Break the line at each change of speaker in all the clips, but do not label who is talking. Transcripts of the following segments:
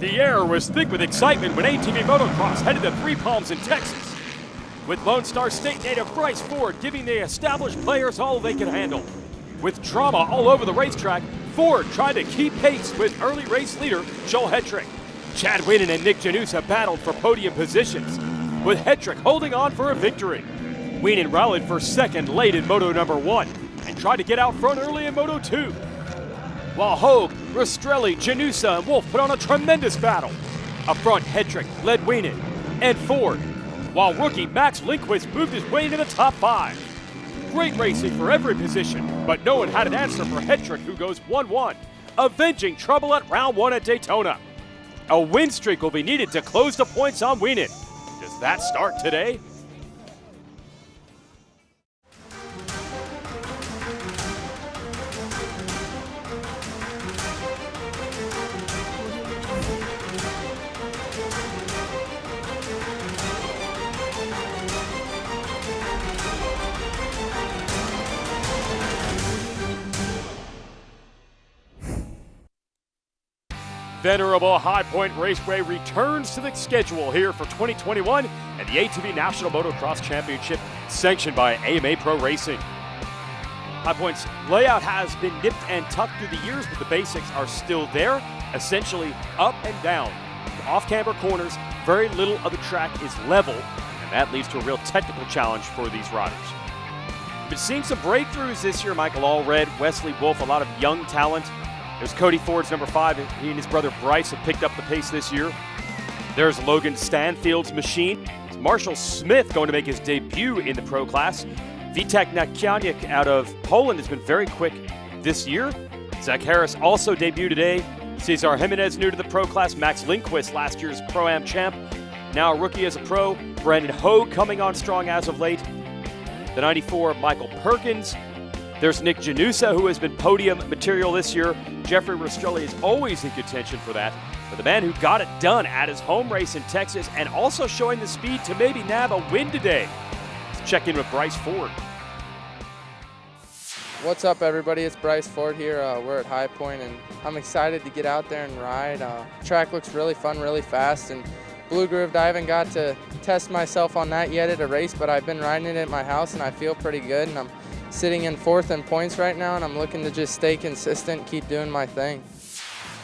The air was thick with excitement when ATV Motocross headed to Three Palms in Texas, with Lone Star State native Bryce Ford giving the established players all they could handle. With drama all over the racetrack, Ford tried to keep pace with early race leader Joel Hetrick. Chad Wienen and Nick Janusa battled for podium positions, with Hetrick holding on for a victory. Wienen rallied for second late in Moto One and tried to get out front early in Moto Two. While Hogue, Rastrelli, Janusa, and Wolf put on a tremendous battle. Up front, Hetrick led Wienen and Ford, while rookie Max Lindquist moved his way into the top 5. Great racing for every position, but no one had an answer for Hetrick, who goes 1-1, avenging trouble at round 1 at Daytona. A win streak will be needed to close the points on Wienen. Does that start today? Venerable High Point Raceway returns to the schedule here for 2021 and the ATV National Motocross Championship sanctioned by AMA Pro Racing. High Point's layout has been nipped and tucked through the years, but the basics are still there, essentially up and down. Off-camber corners, very little of the track is level, and that leads to a real technical challenge for these riders. We've seen some breakthroughs this year. Michael Allred, Wesley Wolf, a lot of young talent. There's Cody Ford's number 5. He and his brother Bryce have picked up the pace this year. There's Logan Stanfield's machine. It's Marshall Smith going to make his debut in the pro class. Vitek Nakianiak out of Poland has been very quick this year. Zach Harris also debuted today. Cesar Jimenez new to the pro class. Max Lindquist, last year's Pro-Am champ, now a rookie as a pro. Brandon Hogue coming on strong as of late. The 94, Michael Perkins. There's Nick Janusa, who has been podium material this year. Jeffrey Rastrelli is always in contention for that. But the man who got it done at his home race in Texas and also showing the speed to maybe nab a win today. Let's check in with Bryce Ford.
What's up, everybody? It's Bryce Ford here. We're at High Point, and I'm excited to get out there and ride. Track looks really fun, really fast, and Blue Grooved. I haven't got to test myself on that yet at a race, but I've been riding it at my house, and I feel pretty good. And I'm sitting in 4th in points right now, and I'm looking to just stay consistent, keep doing my thing.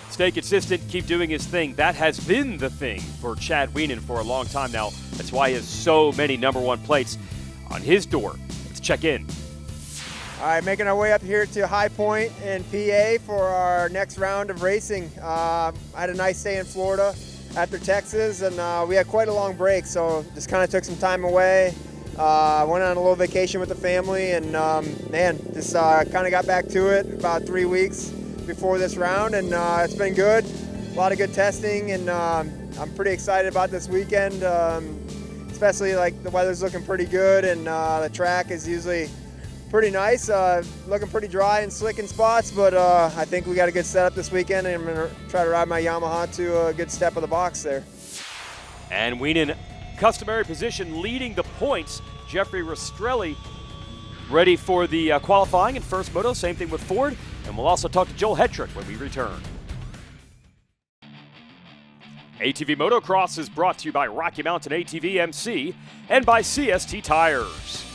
Stay consistent, keep doing his thing. That has been the thing for Chad Wienen for a long time now. That's why he has so many number 1 plates on his door. Let's check in.
All right, making our way up here to High Point in PA for our next round of racing. I had a nice stay in Florida after Texas, and we had quite a long break, so just kind of took some time away. Went on a little vacation with the family, and man, just kind of got back to it about 3 weeks before this round, and it's been good. A lot of good testing, and I'm pretty excited about this weekend, especially like the weather's looking pretty good, and the track is usually pretty nice, looking pretty dry and slick in spots, but I think we got a good setup this weekend, and I'm going to try to ride my Yamaha to a good step of the box there.
And Wienen, customary position leading the points. Jeffrey Rastrelli ready for the qualifying in first moto. Same thing with Ford. And we'll also talk to Joel Hetrick when we return. ATV Motocross is brought to you by Rocky Mountain ATVMX and by CST Tires.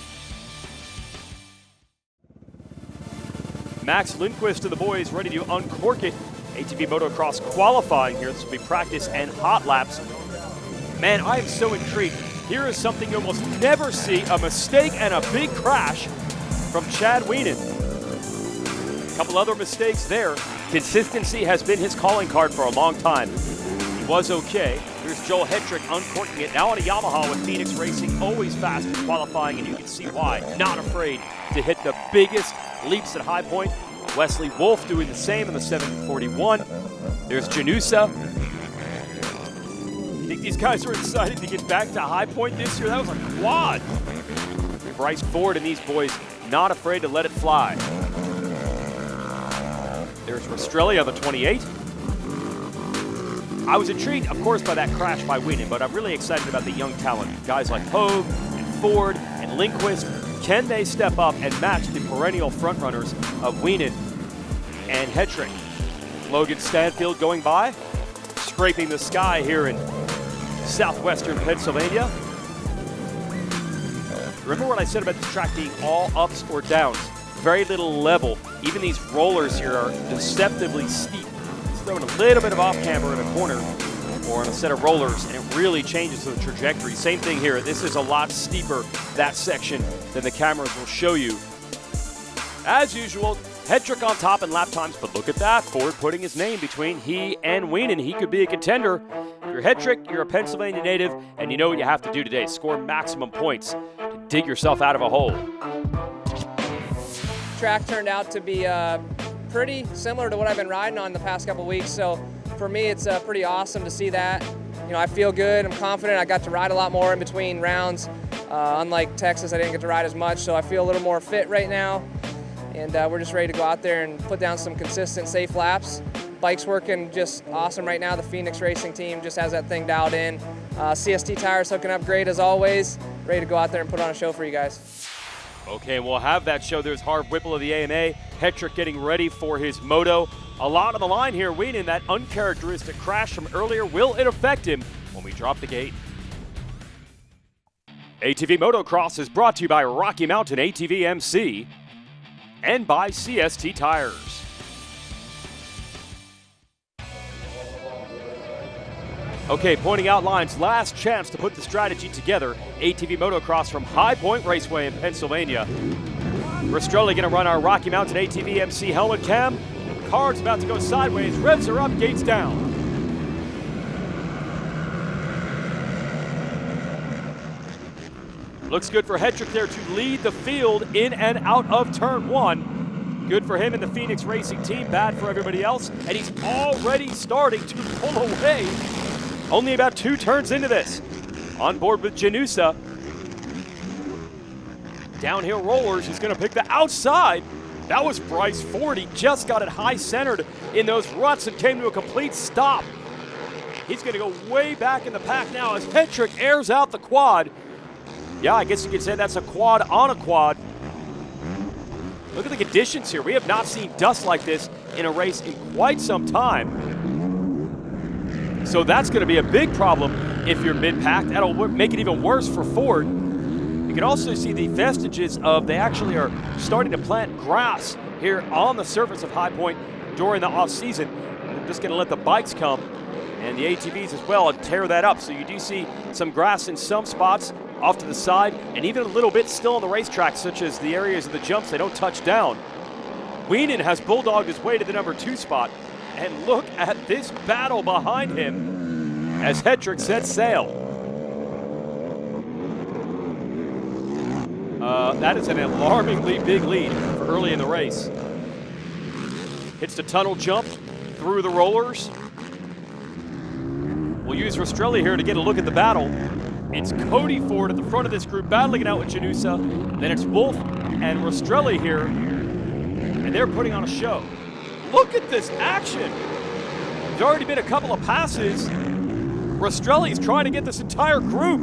Max Lindquist and the boys ready to uncork it. ATV Motocross qualifying here. This will be practice and hot laps. Man, I am so intrigued. Here is something you almost never see, a mistake and a big crash from Chad Wienen. A couple other mistakes there. Consistency has been his calling card for a long time. He was okay. Here's Joel Hetrick uncorking it. Now on a Yamaha with Phoenix Racing, always fast in qualifying, and you can see why. Not afraid to hit the biggest leaps at High Point. Wesley Wolf doing the same in the 741. There's Janusa. I think these guys are excited to get back to High Point this year. That was a quad. Bryce Ford and these boys not afraid to let it fly. There's Rastrelli on the 28. I was intrigued, of course, by that crash by Wienen, but I'm really excited about the young talent. Guys like Hogue and Ford and Lindquist. Can they step up and match the perennial frontrunners of Wienen and Hetrick? Logan Stanfield going by. scraping the sky here in southwestern Pennsylvania. Remember what I said about this track being all ups or downs? Very little level. Even these rollers here are deceptively steep. It's throwing a little bit of off camber in a corner or on a set of rollers, and it really changes the trajectory. Same thing here. This is a lot steeper, that section, than the cameras will show you. As usual, Hedrick on top in lap times, but look at that. Ford putting his name between he and Wienen. He could be a contender. If you're Hedrick, you're a Pennsylvania native, and you know what you have to do today. Score maximum points to dig yourself out of a hole.
Track turned out to be pretty similar to what I've been riding on the past couple weeks, so for me it's pretty awesome to see that. You know, I feel good, I'm confident. I got to ride a lot more in between rounds. Unlike Texas, I didn't get to ride as much, so I feel a little more fit right now. And we're just ready to go out there and put down some consistent, safe laps. Bike's working just awesome right now. The Phoenix Racing team just has that thing dialed in. CST tires hooking up great as always. Ready to go out there and put on a show for you guys.
Okay, we'll have that show. There's Harv Whipple of the AMA. Hedrick getting ready for his moto. A lot on the line here. Wienen, that uncharacteristic crash from earlier, will it affect him when we drop the gate? ATV Motocross is brought to you by Rocky Mountain ATVMX and by CST Tires. Okay, pointing out lines, last chance to put the strategy together. ATV Motocross from High Point Raceway in Pennsylvania. Rastrelli going to run our Rocky Mountain ATVMX helmet cam. Car's about to go sideways, revs are up, gates down. Looks good for Hedrick there to lead the field in and out of turn one. Good for him and the Phoenix Racing team, bad for everybody else. And he's already starting to pull away. Only about 2 turns into this. On board with Janusa. Downhill rollers, he's gonna pick the outside. That was Bryce Ford. He just got it high centered in those ruts and came to a complete stop. He's gonna go way back in the pack now as Hedrick airs out the quad. Yeah, I guess you could say that's a quad on a quad. Look at the conditions here. We have not seen dust like this in a race in quite some time. So that's going to be a big problem if you're mid-pack. That'll make it even worse for Ford. You can also see the vestiges of they actually are starting to plant grass here on the surface of High Point during the off-season. They're just going to let the bikes come and the ATVs as well and tear that up. So you do see some grass in some spots off to the side and even a little bit still on the racetrack, such as the areas of the jumps they don't touch down. Wienen has bulldogged his way to the number 2 spot. And look at this battle behind him as Hedrick sets sail. That is an alarmingly big lead for early in the race. Hits the tunnel jump through the rollers. We'll use Rastrelli here to get a look at the battle. It's Cody Ford at the front of this group battling it out with Janusa. Then it's Wolf and Rastrelli here, and they're putting on a show. Look at this action. There's already been a couple of passes. Rastrelli's trying to get this entire group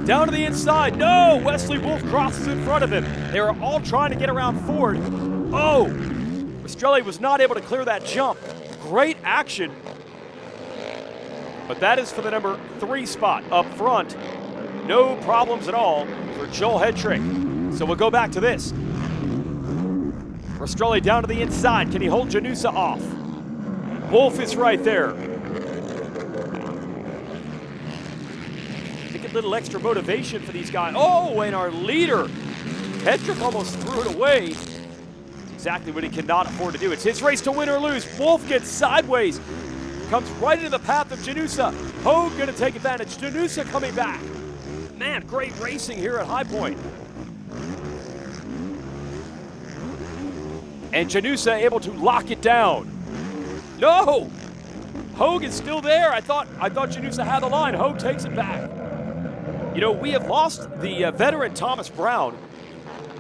down to the inside. No, Wesley Wolf crosses in front of him. They were all trying to get around Ford. Oh, Rastrelli was not able to clear that jump. Great action. But that is for the number 3 spot up front. No problems at all for Joel Hedrick. So we'll go back to this. Rastrelli down to the inside. Can he hold Janusa off? Wolf is right there. I think a little extra motivation for these guys. Oh, and our leader. Hedrick almost threw it away. Exactly what he cannot afford to do. It's his race to win or lose. Wolf gets sideways. Comes right into the path of Janusa. Hogue gonna take advantage. Janusa coming back. Man, great racing here at High Point. And Janusa able to lock it down. No! Hogue is still there. I thought Janusa had the line. Hogue takes it back. You know, we have lost the veteran Thomas Brown,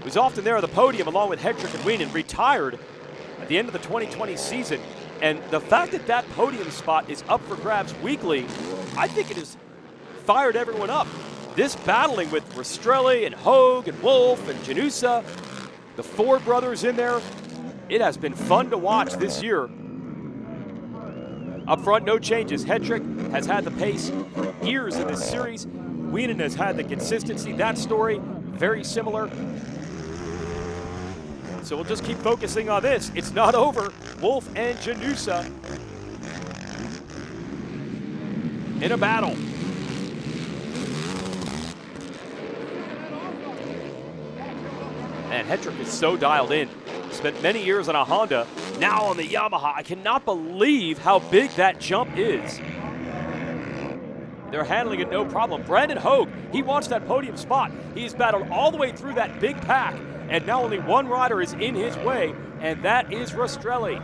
who's often there at the podium along with Hedrick and Wienen, retired at the end of the 2020 season. And the fact that that podium spot is up for grabs weekly, I think it has fired everyone up. This battling with Rastrelli and Hogue and Wolf and Janusa, the Ford brothers in there, it has been fun to watch this year. Up front, no changes. Hedrick has had the pace for years in this series. Wienen has had the consistency. That story, very similar. So we'll just keep focusing on this. It's not over. Wolf and Janusa in a battle. And Hedrick is so dialed in. Spent many years on a Honda, now on the Yamaha. I cannot believe how big that jump is. They're handling it no problem. Brandon Hogue, he wants that podium spot. He's battled all the way through that big pack, and now only one rider is in his way, and that is Rastrelli.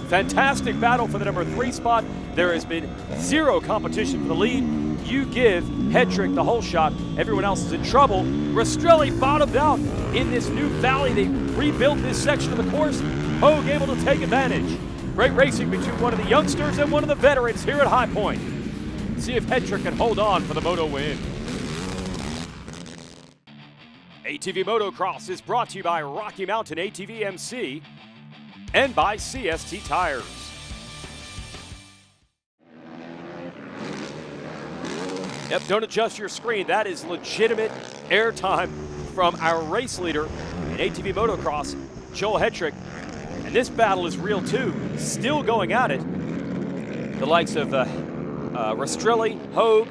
Fantastic battle for the number 3 spot. There has been zero competition for the lead. You give Hedrick the whole shot. Everyone else is in trouble. Rastrelli bottomed out in this new valley. They rebuilt this section of the course. Hogue able to take advantage. Great racing between one of the youngsters and one of the veterans here at High Point. See if Hedrick can hold on for the moto win. ATV Motocross is brought to you by Rocky Mountain ATVMX and by CST Tires. Yep, don't adjust your screen. That is legitimate airtime from our race leader in ATV Motocross, Joel Hedrick. And this battle is real too, still going at it. The likes of Rastrelli, Hogue,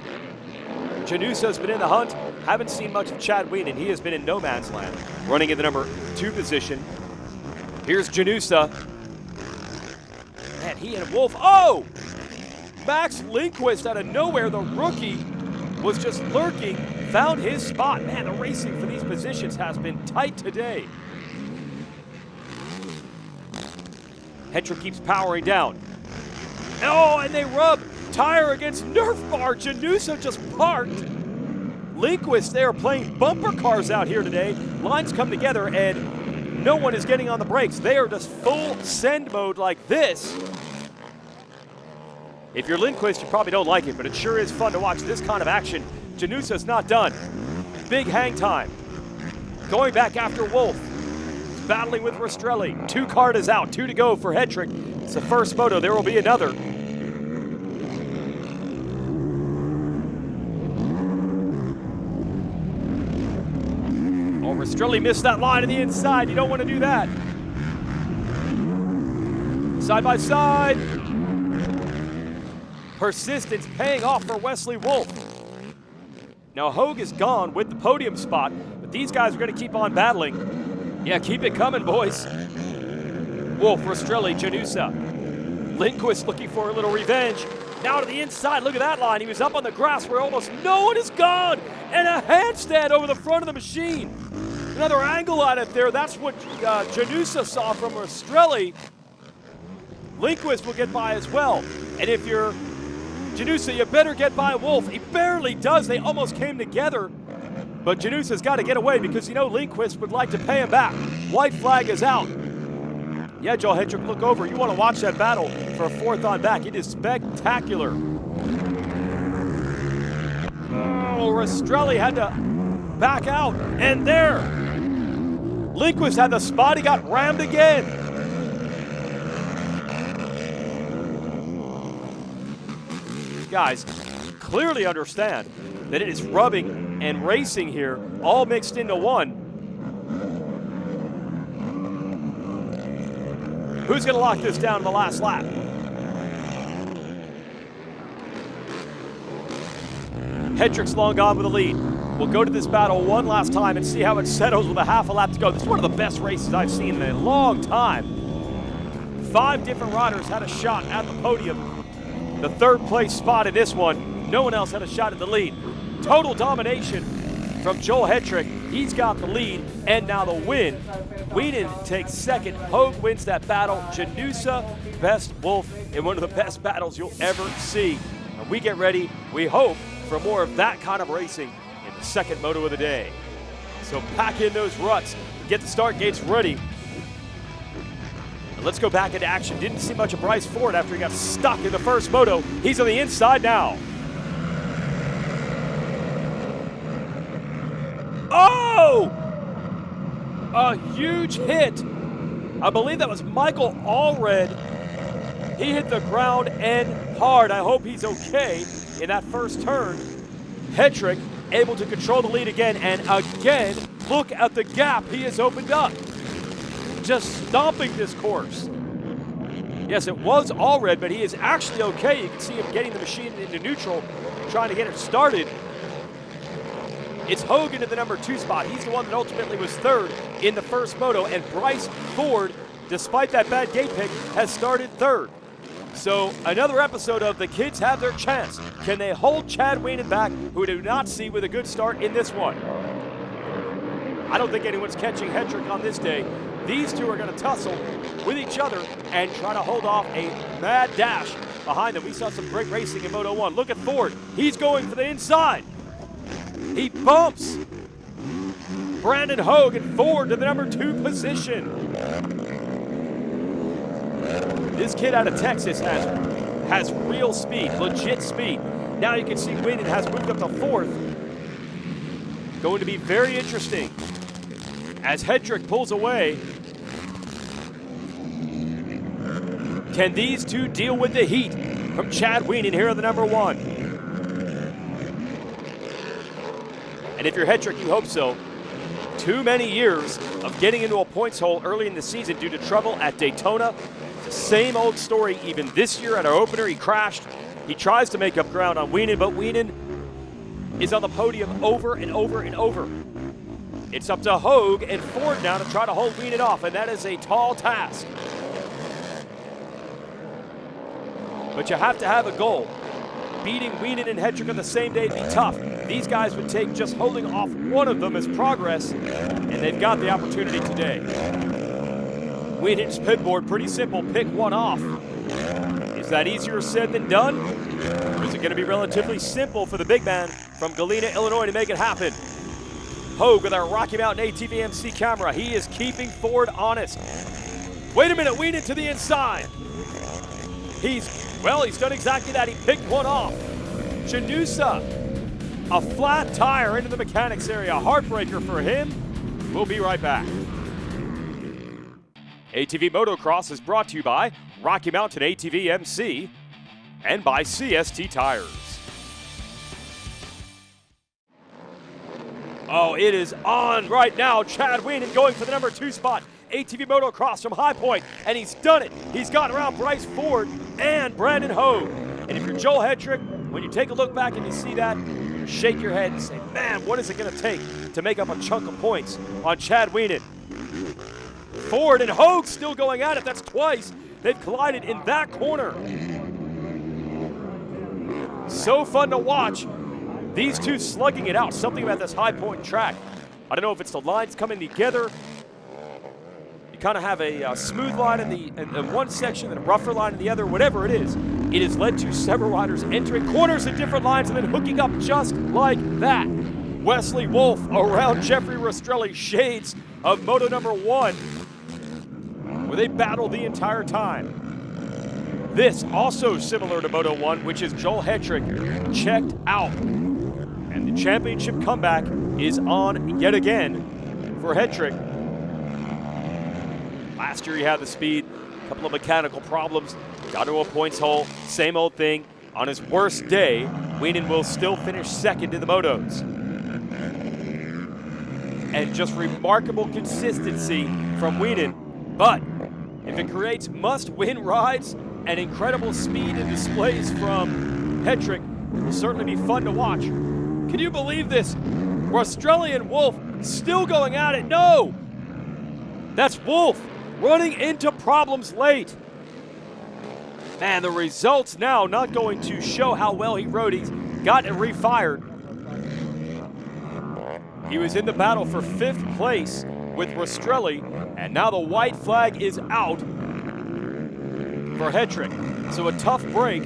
Janusa has been in the hunt. Haven't seen much of Chad Wienen. He has been in no man's land, running in the number 2 position. Here's Janusa. And he and Wolf, oh! Max Lindquist out of nowhere, the rookie, was just lurking, found his spot. Man, the racing for these positions has been tight today. Hedrick keeps powering down. Oh, and they rub tire against Nerf bar. Janusa just parked. Lindquist, they are playing bumper cars out here today. Lines come together and no one is getting on the brakes. They are just full send mode like this. If you're Lindquist, you probably don't like it, but it sure is fun to watch this kind of action. Janusa's not done. Big hang time. Going back after Wolf. Battling with Rastrelli. 2 card is out, 2 to go for Hedrick. It's the first moto, there will be another. Oh, Rastrelli missed that line to the inside. You don't want to do that. Side by side. Persistence paying off for Wesley Wolf. Now Hogue is gone with the podium spot, but these guys are going to keep on battling. Yeah, keep it coming, boys. Wolf, Rastrelli, Janusa. Lindquist looking for a little revenge. Now to the inside, look at that line. He was up on the grass where almost no one is gone. And a handstand over the front of the machine. Another angle on it there. That's what Janusa saw from Rastrelli. Lindquist will get by as well. And if you're Janusa, you better get by Wolf. He barely does. They almost came together. But Janusa's got to get away because you know Lindquist would like to pay him back. White flag is out. Yeah, Joel Hedrick, look over. You want to watch that battle for a 4th on back. It is spectacular. Oh, Rastrelli had to back out. And there, Lindquist had the spot. He got rammed again. Guys clearly understand that it is rubbing and racing here, all mixed into one. Who's going to lock this down in the last lap? Hedrick's long gone with the lead. We'll go to this battle one last time and see how it settles with a half a lap to go. This is one of the best races I've seen in a long time. 5 different riders had a shot at the podium. The 3rd place spot in this one, no one else had a shot at the lead. Total domination from Joel Hedrick. He's got the lead and now the win. Wienen takes 2nd. Hogue wins that battle. Janusa, best Wolf in one of the best battles you'll ever see. And we get ready, we hope, for more of that kind of racing in the 2nd moto of the day. So pack in those ruts, get the start gates ready. And let's go back into action. Didn't see much of Bryce Ford after he got stuck in the first moto. He's on the inside now. Oh! A huge hit. I believe that was Michael Allred He hit the ground and hard. I hope he's okay in that first turn. Hedrick able to control the lead again, and again, look at the gap he has opened up. Just stomping this course. Yes, it was all red, but he is actually okay. You can see him getting the machine into neutral, trying to get it started. It's Hogan in the number 2 spot. He's the one that ultimately was third in the first moto, and Bryce Ford, despite that bad gate pick, has started third. So another episode of the kids have their chance. Can they hold Chad Wienen back, who we do not see with a good start in this one? I don't think anyone's catching Hedrick on this day. These two are going to tussle with each other and try to hold off a mad dash behind them. We saw some great racing in Moto 1. Look at Ford. He's going for the inside. He bumps Brandon Hogue and Ford to the number 2 position. This kid out of Texas has real speed, legit speed. Now you can see Wienen has moved up to 4th. Going to be very interesting as Hedrick pulls away. Can these two deal with the heat from Chad Wienen here in the number 1? And if you're Hedrick, you hope so. Too many years of getting into a points hole early in the season due to trouble at Daytona. Same old story even this year at our opener. He crashed. He tries to make up ground on Wienen, but Wienen is on the podium over and over and over. It's up to Hogue and Ford now to try to hold Wienen off, and that is a tall task. But you have to have a goal. Beating Wienen and Hedrick on the same day would be tough. These guys would take just holding off one of them as progress, and they've got the opportunity today. Wienen's pit board, pretty simple, pick one off. Is that easier said than done? Or is it going to be relatively simple for the big man from Galena, Illinois to make it happen? Hogue with our Rocky Mountain ATVMC camera. He is keeping Ford honest. Wait a minute, Wienen to the inside. He's done exactly that. He picked one off. Janusa, a flat tire into the mechanics area. Heartbreaker for him. We'll be right back. ATV Motocross is brought to you by Rocky Mountain ATVMC and by CST Tires. Oh, it is on right now. Chad Wienen going for the number 2 spot. ATV Motocross from High Point, and he's done it. He's gotten around Bryce Ford and Brandon Hogue. And if you're Joel Hedrick, when you take a look back and you see that, you shake your head and say, man, what is it going to take to make up a chunk of points on Chad Wienen? Ford and Hogue still going at it. That's twice they've collided in that corner. So fun to watch. These two slugging it out. Something about this High Point track. I don't know if it's the lines coming together. You kind of have a smooth line in one section and a rougher line in the other. Whatever it is, it has led to several riders entering corners in different lines and then hooking up just like that. Wesley Wolf around Jeffrey Rastrelli, shades of Moto number 1, where they battled the entire time. This also similar to Moto 1, which is Joel Hedrick checked out. And the championship comeback is on yet again for Hedrick. Last year he had the speed, a couple of mechanical problems, got into a points hole, same old thing. On his worst day, Wienen will still finish second in the motos. And just remarkable consistency from Wienen. But if it creates must-win rides and incredible speed and displays from Hedrick, it will certainly be fun to watch. Can you believe this? Rastrelli and Wolf still going at it. No! That's Wolf running into problems late. Man, the results now not going to show how well he rode. He's got it refired. He was in the battle for 5th place with Rastrelli, and now the white flag is out for Hedrick. So a tough break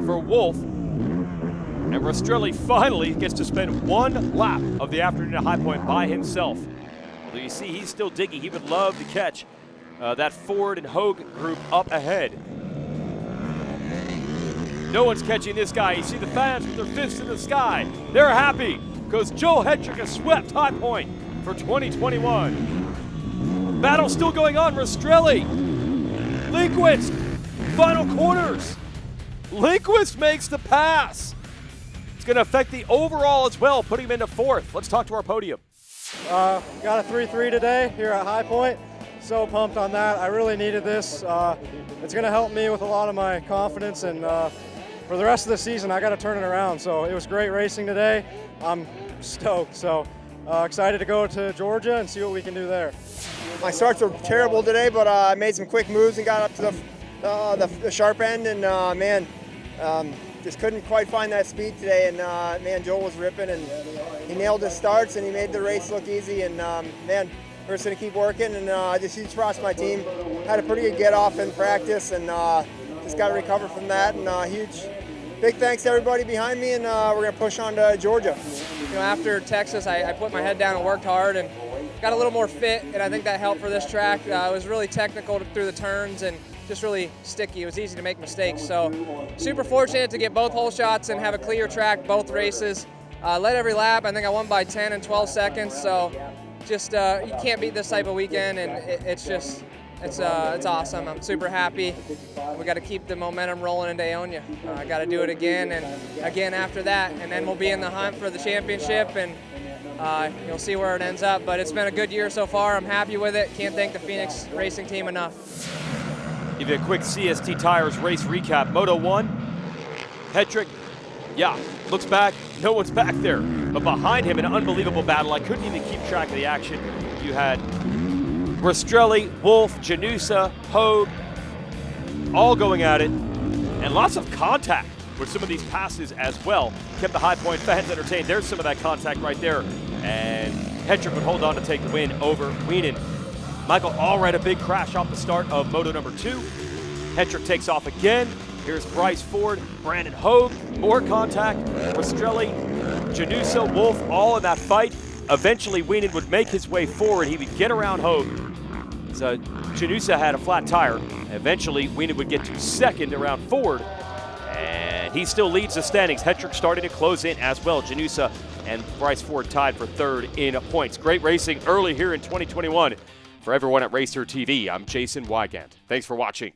for Wolf. And Rastrelli finally gets to spend one lap of the afternoon at High Point by himself. Although you see he's still digging. He would love to catch that Ford and Hogue group up ahead. No one's catching this guy. You see the fans with their fists in the sky. They're happy because Joel Hedrick has swept High Point for 2021. Battle still going on. Rastrelli Lindquist, final corners. Lindquist makes the pass. It's going to affect the overall as well, putting him into 4th. Let's talk to our podium.
Got a 3-3 today here at High Point. So pumped on that. I really needed this. It's going to help me with a lot of my confidence, and for the rest of the season, I got to turn it around. So it was great racing today. I'm stoked. So excited to go to Georgia and see what we can do there.
My starts were terrible today, but I made some quick moves and got up to the sharp end, and just couldn't quite find that speed today. And man, Joel was ripping, and he nailed his starts, and he made the race look easy. And man, we're just gonna keep working, and just huge props to my team. Had a pretty good get off in practice, and just got to recover from that. And big thanks to everybody behind me, and we're gonna push on to Georgia.
You know, after Texas, I put my head down and worked hard and got a little more fit, and I think that helped for this track. It was really technical through the turns and just really sticky. It was easy to make mistakes. So super fortunate to get both hole shots and have a clear track both races. Led every lap. I think I won by 10 and 12 seconds. So just you can't beat this type of weekend, and it's awesome. I'm super happy. We got to keep the momentum rolling into Aonia. I got to do it again and again after that, and then we'll be in the hunt for the championship, and you'll see where it ends up. But it's been a good year so far. I'm happy with it. Can't thank the Phoenix racing team enough.
Give you a quick CST Tires race recap. Moto 1, Hetrick, looks back, no one's back there. But behind him, an unbelievable battle. I couldn't even keep track of the action. You had Rastrelli, Wolf, Janusa, Hogue, all going at it. And lots of contact with some of these passes as well. Kept the High Point fans entertained. There's some of that contact right there. And Hetrick would hold on to take the win over Wienen. Michael Allred, a big crash off the start of Moto number 2. Hetrick takes off again. Here's Bryce Ford, Brandon Hogue, more contact. Rastrelli, Janusa, Wolf, all in that fight. Eventually, Wienen would make his way forward. He would get around Hogue. So Janusa had a flat tire. Eventually, Wienen would get to 2nd around Ford. And he still leads the standings. Hetrick starting to close in as well. Janusa and Bryce Ford tied for 3rd in points. Great racing early here in 2021. For everyone at Racer TV, I'm Jason Wygant. Thanks for watching.